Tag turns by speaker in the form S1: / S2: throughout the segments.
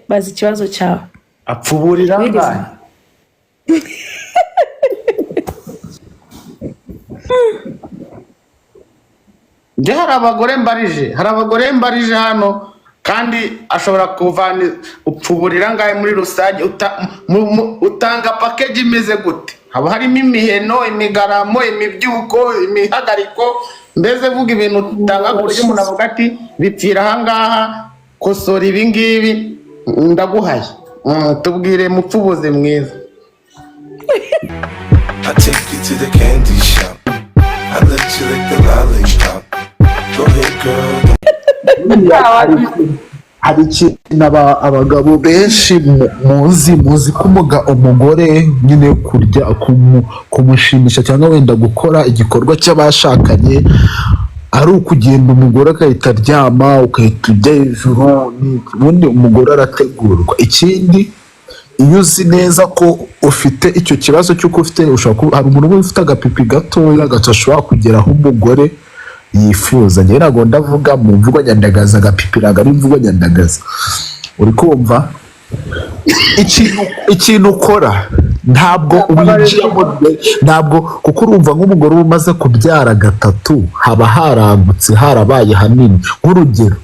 S1: bazi ikibazo cyawe.
S2: apfuburira ngahe nje hari abagore mbarije hano kandi ashobora kuvana upfuburira ngahe muri rusange utanga package imeze gute haba harimo imiheno imigaramo imibyuko imihagariko mbese vuga ibintu utanga ku buryo umuntu avuga ati bipfira ahangaha kosora ibi ngibi ndaguhaye tubwire mupfubuze mwiza.
S3: I take you to the candy shop. I let you lick the lollipop. Go ahead, girl.
S4: hari ikintu abagabo benshi muzi ko umugore nyine kurya kumushimisha cyangwa wenda gukora igikorwa cy'abashakanye ari ukugenda umugore agahita aryama ugahita ujya hejuru ubundi umugore arategurwa. Ikindi iyo uzi neza ko ufite icyo kibazo cy'uko ufite hari umuntu ufite agapipi gatoya gashobora kugeraho umugore yifuza. Njye ntabwo ndavuga mu mvugo nyandagaza agapipi ntabwo ari imvugo nyandagaza uri kumva ikintu ukora ntabwo winjiramo ntabwo kuko urumva nk'umugore umaze kubyara gatatu haba haragutse harabaye hanini. Nk'urugero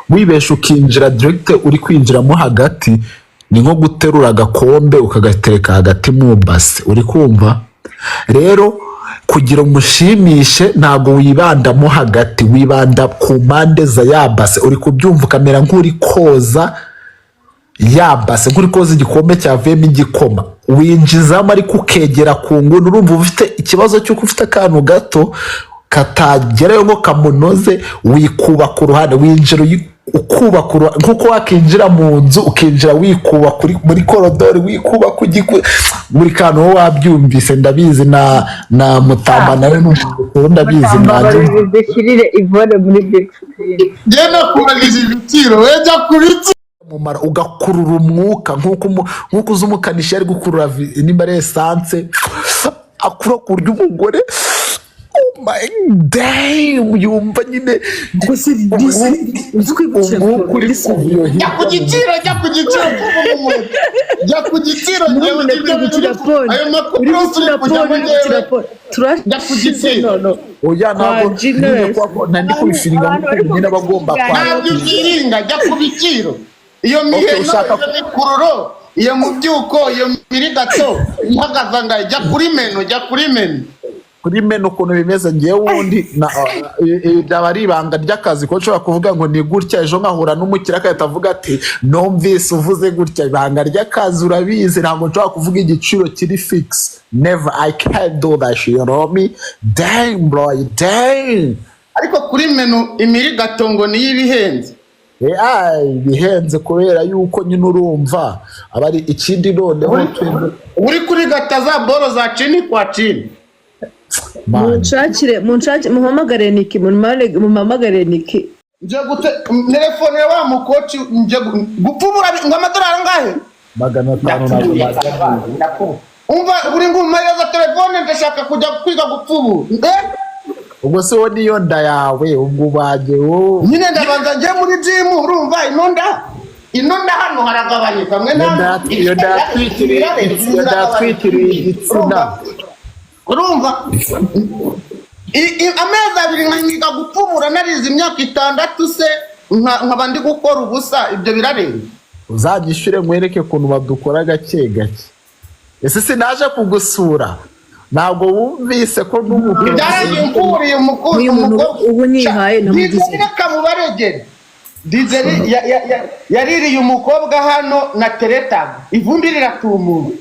S4: wibesha ukinjira direct uri kwinjiramo hagati ni nko guterura agakombe ukagatereka hagati mu base uri kumva. Rero kugira umushimishe ntabwo wibandamo hagati wibanda ku mpande za yabase uri kubyumva ukamera nk'uri koza yabase nk'uri koza igikombe cyavuyemo igikoma winjizamo ariko ukegera ku nguni urumva ufite ikibazo cy'uko ufite akantu gato katagerayo ngo kamunoze wikuba ku ruhande winjira ukubaka nk'uko wakinjira mu nzu ukinjira wikuba muri korodori wikuba ku buri kantu wowe wabyumvise ndabizi na mutamba nawe n'umuntu ndabizi
S5: dushyirire ivone muri bigisikirini
S2: genda kubagije ibiciro wejya kubitsi
S4: mumara ugakurura umwuka nk'uko uzi umukanishi ari gukurura nimba ari esanse akura ku buryo umugore oh my damn yumva nyine
S2: jya ku giciro jya ku giciro ayo makuru yose uri kujya mu jya ku giciro
S4: oya ntabwo nandi kubifiringa nyine abagomba
S2: ntabwo ufiringa jya ku biciro iyo miheno iyo mikururo iyo mubyuko iyo mirigato ihagaze ngaho jya kuri menu
S4: ukuntu bimeze ngewe wundi ndaba ari ibanga ry'akazi ko nshobora kuvuga ngo ni gutya ejo nkahura n'umukiriya agahita avuga ati numvise uvuze gutya ibanga ry'akazi urabizi ntabwo nshobora kuvuga igiciro kiri fix never I can't do that shit you know me damn bro damn
S2: ariko kuri menu imirigato ngo niyo ibihenze
S4: bihenze kubera yuko nyine urumva aba ari ikindi noneho
S2: uri kuri gata za boro za chini kwa chini
S1: munshakire muhamagare Niki muhamagare Niki
S2: nje gute telefone wa mukoci nje gupfumura ngamadolari ngahe
S4: 500
S2: nako umva uri ngumayeza telefone ndashaka kujya kwiga gupfubura
S4: ubwo se woni yo nda yawe ubwo baje wo
S2: nyine ndabanza nje muri gym urumva inonda hano haragabanyika mwe
S4: nda yo ndatwikiriye igitsina
S2: urumva amezi abiri nkanyiga gupfumura narize imyaka 6 se nkaba ndi gukora ubusa ibyo birarenga
S4: uzagishyure nkwereke ukuntu badukora gake gake ese sinaje kugusura ntabwo wumvise ko n'umugore
S2: byaragiye mpuriye umukuru
S1: ubu nihaye
S2: namugize kamubaregere dizeri yaririye umukobwa hano na tereta ivumbi riratumura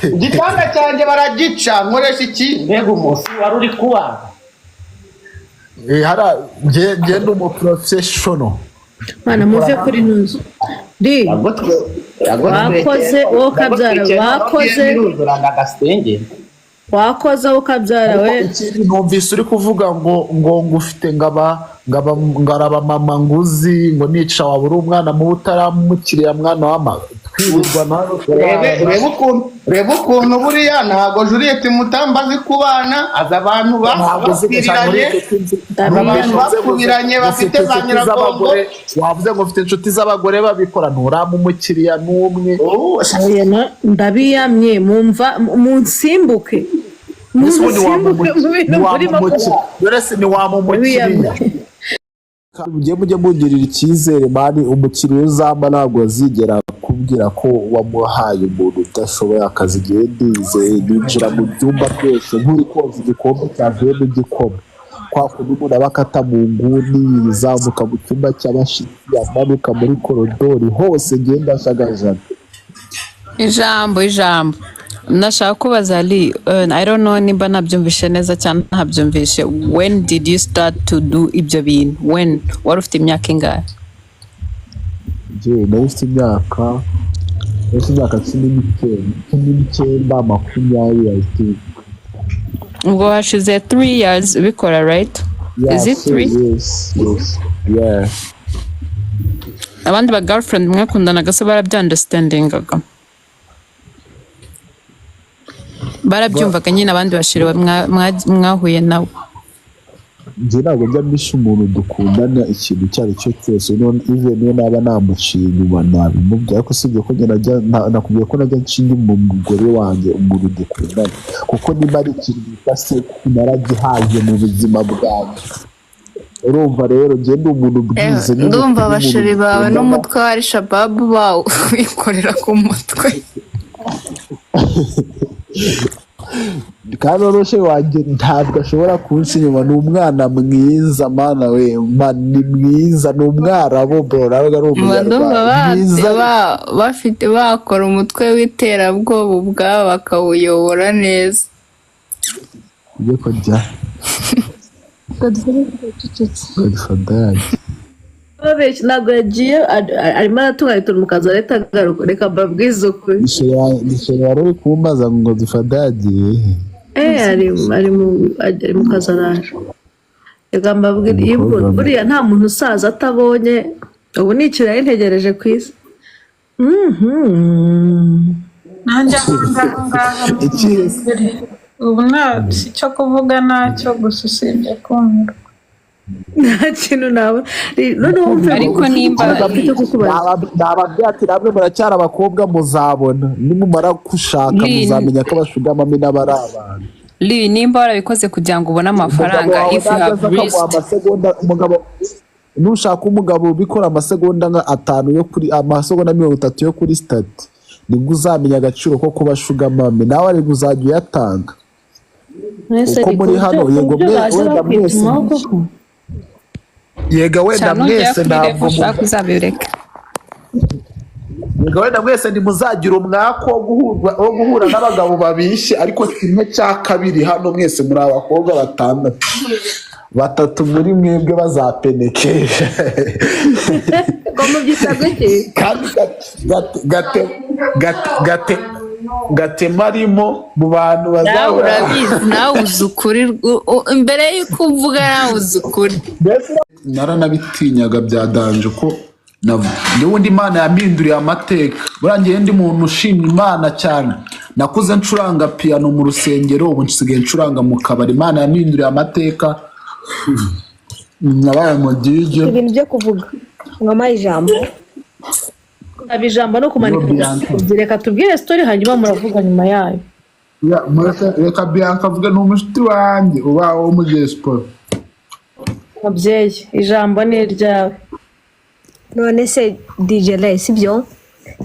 S2: igitanda cyanjye baragica nkoresha iki mbega umunsi wari uri kuwaga
S4: ngende umuprofessional
S1: mana muve kuri ntuzo wakoze wowe kabyara wakoze wowe kabyara we
S4: numvise uri kuvuga ngo ufite ngaraba mama nguzi ngo nica wabura umwana mu utaramukiriya mwana w'ama kwirirwa nawe
S2: reba ukuntu buriya ntabwo Juliet Mutamba azi kubana azi abantu bakubiranye bafite za nyiragongo.
S4: wavuze ngo ufite inshuti z'abagore babikora nturamu umukiriya n'umwe
S1: ndabiyamye mumva munsimbuke
S4: ntiwamumukiriya mujye mugirira icyizere mani umukiriya uzamba ntabwo azigera akubwira ko wamuhaye umuntu udashoboye akazi igihe ndizeye ninjira mu byumba byose nk'uri koza igikombe cyavuyemo igikoma kwa kundi umuntu aba akata mu nguni yizamuka mu cyumba cy'abashitsi amanuka muri korodori hose ngenda ashagajana.
S6: ijambo nashaka kubaza Ali, I don't know nimba nabyumvishe neza cyane ntabyumvishe. When did you start to do ibyo bintu? When wari ufite imyaka ingahe?
S4: Nari ufite imyaka 19 makumyabiri I think.
S6: Ubwo hashize 3 years ubikora, right?
S4: Yeah,
S6: is it 3?
S4: Yes, yeah.
S6: Abandi ba girlfriend mwakundanaga se barabyanderstandingaga? Barabyumvaga nyine abandi bashiriwe mwahuye nawe?
S4: Njye ntabwo njya mbisha umuntu dukundana ikintu icyo ari cyo cyose even niyo naba namuciye inyuma nabimubwira ariko usibye ko nakubwiye ko najya nshinga umugore wanjye umuntu dukundana kuko niba ari ikintu bita se naragihaye mu buzima bwanjye. Urumva rero njye ndi umuntu bwize
S7: ndumva abashiri bawe n'umutwe wa Al-Shabaab bawo wikorera ku mutwe.
S4: kandi oroshe wanjye ntabwo ashobora kunsi inyuma ni umwana mwiza mana we ni mwiza ni umwarabo bro ntabwo ari
S7: umunyarwanda bafite bakora umutwe w'iterabwoba ubwabo bakawuyobora neza.
S4: ujye kujya Godfather
S1: ntabwo yagiye arimo aratunganya mu kazi leta agaruka reka mbabwize ukuri.
S4: Nisheri wari uri kumbaza ngo Godfather yagiye
S1: ari mu kazi araje reka mbabwire buriya nta muntu usaza atabonye ubu ni ikirayi ntegereje ku isi.
S8: nanjye ngaha ubu nta cyo kuvuga ntacyo gusa usibye kumva
S1: nta kintu nawe noneho
S6: ariko nimba
S4: nababwira namwe muracyari abakobwa muzabona nimumara gushaka muzamenya ko abashugamami n'abari abantu.
S6: Lee, nimba warabikoze kugira ngo ubone amafaranga if you have risked
S4: umugabo nushaka umugabo ubikora amasegonda nka 5 yo kuri amasegonda 30 yo kuri stati nibwo uzamenya agaciro ko kuba shugamami nawe ari uzajya uyatanga uko muri hano yego wenda mwese yega wenda mwese ntabwo
S6: uzabireka
S4: yega wenda mwese ntimuzagira umwako wo guhura n'abagabo babishe ariko kimwe cya kabiri hano mwese muri abakobwa 3 muri mwebwe bazapenekesha
S1: como byisabwe
S4: kandi gate marimo mu bantu bazahura
S7: nawe uzukuri imbere y'uko uvuga nawe uzukuri.
S4: naranabitinyaga byadanje ko n'ubundi Imana yampinduriye amateka burangiye ndi muntu ushimye Imana cyane nakuze ncuranga piano mu rusengero ubu nsigaye ncuranga mu kabari Imana yampinduriye amateka nabaye mu DJ
S5: ibintu byo kuvuga ngoma ijambo
S1: abijambo no kumanika reka tubwire story hanyuma muravuga nyuma yayo.
S4: reka Bianca avuga n'umushiti wanjye uba wo mu Sport
S1: mubyeyi ijambo ni iryawe.
S5: none se DJ Ray sibyo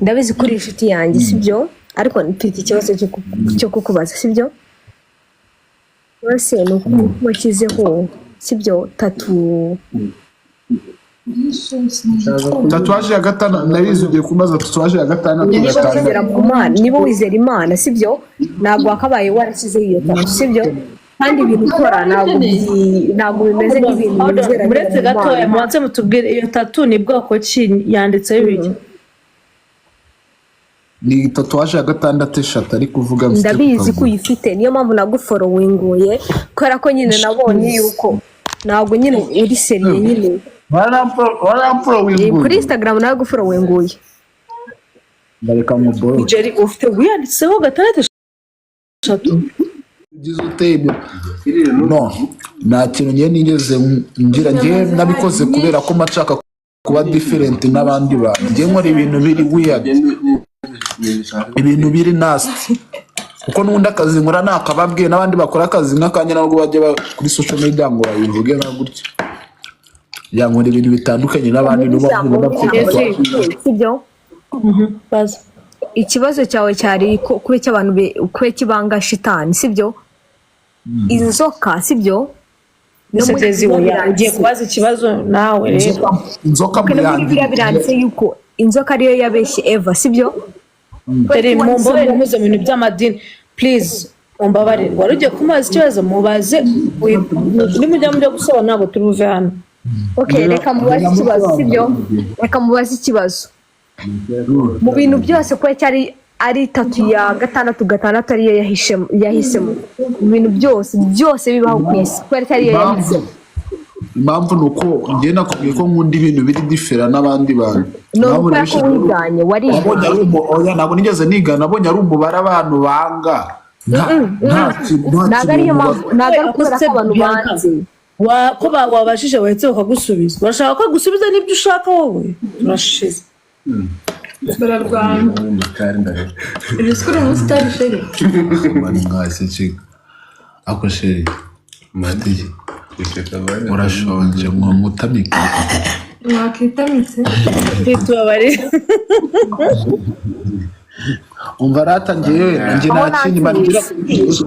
S5: ndabizi kuri inshuti yanjye sibyo ariko mfite ikibazo cyo kukubaza sibyo wese nuko wakizeho sibyo
S4: tatuwaje ya gatanu nabizi ugiye kumaza tatuwaje ya gatanu
S5: niba wizera Imana sibyo ntabwo wakabaye warashyizeho iyo tatu sibyo kandi ibintu ukora ntabwo bimeze nk'ibintu wizera.
S1: Muretse gatoya mubanze mutubwire iyo tatu ni bwoko ki yanditseho ibiki?
S4: ni tatuwaje ya 6 ari kuvuga
S5: ndabizi ko uyifite niyo mpamvu naguforowinguye kubera ko nyine nabonye yuko ntabwo nyine uri seriye nyine
S4: waramporo
S5: kuri Instagram naguforowinguye
S4: ndareka mu boro
S1: Jerry ufite wiyanditseho 6
S4: ugize uteye no nta kintu ngiye nigeze ngira ngiye nabikoze kubera ko mashaka kuba different n'abandi bantu ngiye nkora ibintu biri weird ibintu biri nasty kuko n'undi akazi nkora nakababwiye n'abandi bakora akazi nk'akanya nabwo bajya kuri social media ngo babivuge nka gutya yankora ibintu bitandukanye n'abandi
S5: sibyo
S1: baza
S5: ikibazo cyawe cyari kube cy'abantu kube kibanga shitani sibyo inzoka sibyo
S1: Musegezi ugiye kubaza ikibazo nawe rero
S4: inzoka
S5: biranditse yuko inzoka ariyo yabeshye Eva sibyo
S1: Teri mumbabarire muze mu bintu by'amadini please mumbabarire wari ugiye kumaza ikibazo mubaze nimujya mu byo gusobanura ntabwo turuve hano
S5: okay reka mubaze ikibazo sibyo reka mubaze ikibazo mu bintu byose ko cyari ari 3 ya 6 ariyo yahisemo mu bintu byose bibaho ku isi ko cyari yahisemo
S4: impamvu nuko ngiye nakubwiye ko nkunda ibintu biri different n'abandi bantu
S5: ntabwo wiganye
S4: oya ntabwo nigeze nigana nabonye ari umubare abantu banga
S5: ntabwo ariyo mpamvu ntabwo ari kubera ko abantu banze
S1: ko wabashije wahetse bakagusubiza urashaka ko gusubiza n'ibyo ushaka wowe turashize
S8: turarwana ibisikuru umunsi utari sheri
S4: mani mwasi chika ako sheri matiji urashonje mutamika
S8: mwakitamitse
S1: tubabarire
S4: umva rata ngiye nakindi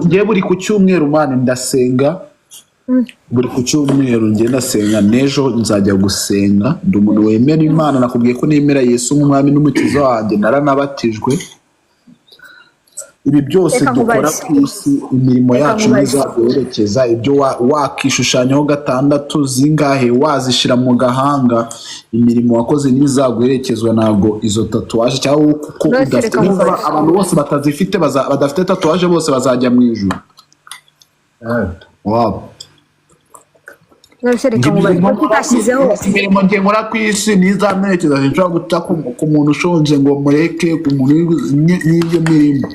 S4: ngiye buri ku cyumweru mani ndasenga buri ku cyumweru ngiye ndasenga n'ejo nzajya gusenga ndi umuntu wemera Imana nakubwiye ko nemera Yesu nk'umwami n'umukiza wanjye naranabatijwe ibi byose dukora ku isi imirimo yacu nizaguherekeza ibyo wakishushanyaho 6 zingahe wazishira mu gahanga imirimo wakoze nizaguherekezwa ntago izo tatuwaje cyangwa kuko udafite abantu bose batazifite badafite tatuwaje bose bazajya mu ijuru wow imirimo ngiye nkora ku isi nizamerekeza sinshobora guta ku muntu ushonje ngo mureke ku muntu n'ibyo mirimo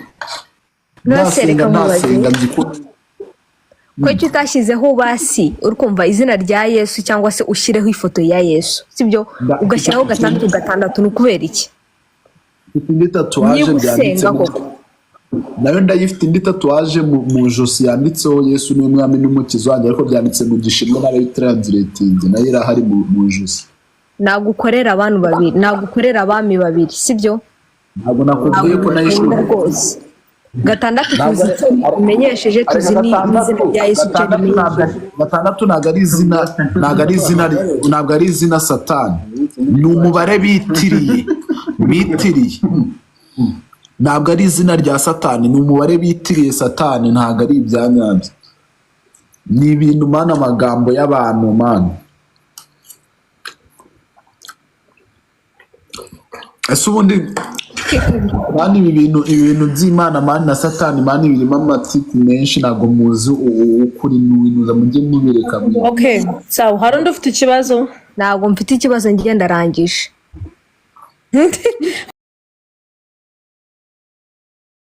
S5: nasenga ko icyo utashyizeho basi urikumva izina rya Yesu cyangwa se ushyireho ifoto ya Yesu sibyo ugashyiraho 6 ni ukubera iki
S4: indi tatuwaje byanditseho nayo ndayifite indi tatuwaje mu josi yanditseho Yesu ni umwami n'umukiza wanjye ariko byanditse mu gishinwa n'abitranslating nayo irahari mu josi
S5: nagukorera abantu babiri nagukorera abami babiri sibyo
S4: ntabwo nakubwiye ko nayishimye
S5: rwose 6 tuzi umenyesheje tuzi ni izina rya Yesu cyane
S4: 6 ntabwo ari izina Satani ni umubare bitiriye ntabwo ari izina rya Satani ni umubare bitiriye Satani ntabwo ari ibyanyabyo ni ibintu mana amagambo y'abantu mana ese ubundi mani ibi bintu by'Imana mani na Satani mani birimo amatsiko menshi ntabwo muzi ukuri n'uwinuza mujye mubireka
S1: okay sawa hari undi ufite ikibazo
S5: ntabwo mfite ikibazo ngiye ndarangije